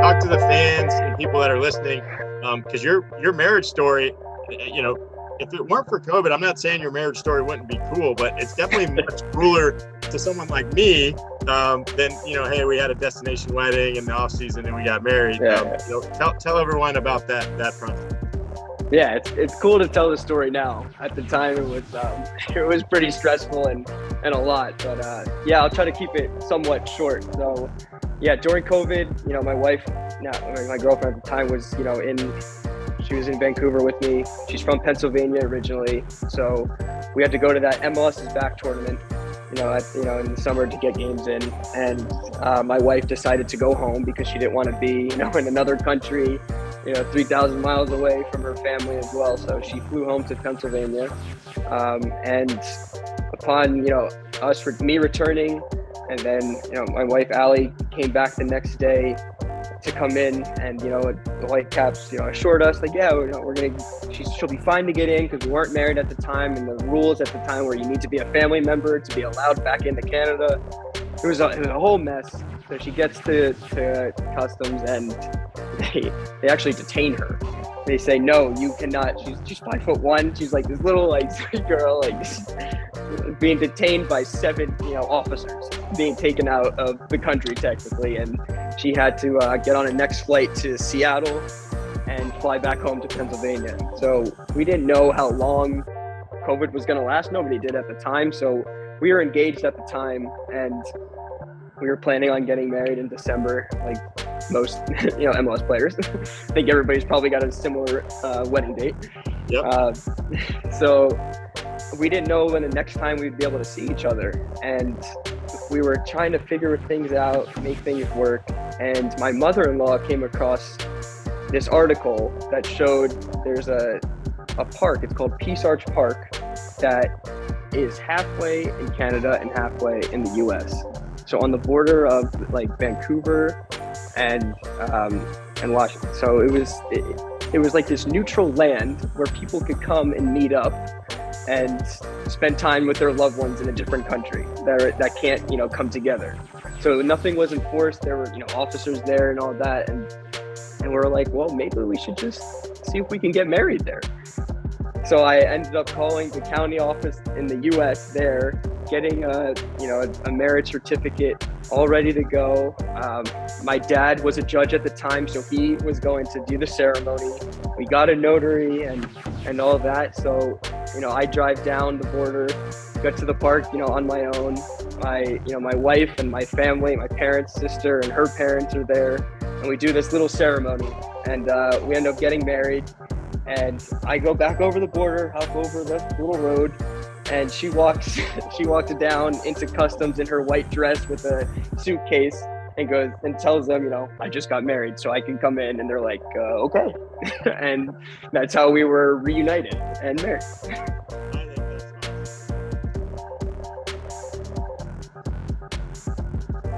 talk to the fans and people that are listening, because your marriage story, you know, if it weren't for COVID, I'm not saying your marriage story wouldn't be cool, but it's definitely much cooler to someone like me than, you know, hey, we had a destination wedding in the off season and we got married. Yeah. You know, tell everyone about that process. Yeah, it's cool to tell the story now. At the time, it was pretty stressful and a lot. But yeah, I'll try to keep it somewhat short. So yeah, during COVID, you know, my wife, my girlfriend at the time was, you know, she was in Vancouver with me. She's from Pennsylvania originally, so we had to go to that MLS's back tournament, you know, in the summer to get games in. And my wife decided to go home because she didn't want to be, you know, in another country, you know, 3,000 miles away from her family as well. So she flew home to Pennsylvania. And upon, you know, me returning, and then, you know, my wife, Allie, came back the next day to come in, and, you know, the Whitecaps, you know, assured us, like, yeah, you know, she'll be fine to get in because we weren't married at the time, and the rules at the time were you need to be a family member to be allowed back into Canada. It was a whole mess. So she gets to customs, and they actually detain her. They say, no, you cannot. She's 5'1". She's like this little like sweet girl, like being detained by 7, you know, officers, being taken out of the country technically, and she had to get on a next flight to Seattle and fly back home to Pennsylvania. So we didn't know how long COVID was going to last. Nobody did at the time. So we were engaged at the time, and we were planning on getting married in December, like most, you know, MLS players. I think everybody's probably got a similar wedding date. Yep. So we didn't know when the next time we'd be able to see each other, and we were trying to figure things out, make things work. And my mother-in-law came across this article that showed there's a park. It's called Peace Arch Park, that is halfway in Canada and halfway in the US. So on the border of like Vancouver and Washington. So it was like this neutral land where people could come and meet up and spend time with their loved ones in a different country that can't, you know, come together. So nothing was enforced. There were, you know, officers there and all that, and we were like, well, maybe we should just see if we can get married there. So I ended up calling the county office in the U.S. there, getting a marriage certificate all ready to go. My dad was a judge at the time, so he was going to do the ceremony. We got a notary and all that. So, you know, I drive down the border, got to the park, you know, on my own. My wife and my family, my parents, sister, and her parents are there, and we do this little ceremony, and we end up getting married. And I go back over the border, hop over the little road, and she walks down into customs in her white dress with a suitcase, and goes and tells them, you know, I just got married, so I can come in. And they're like, okay. And that's how we were reunited and married.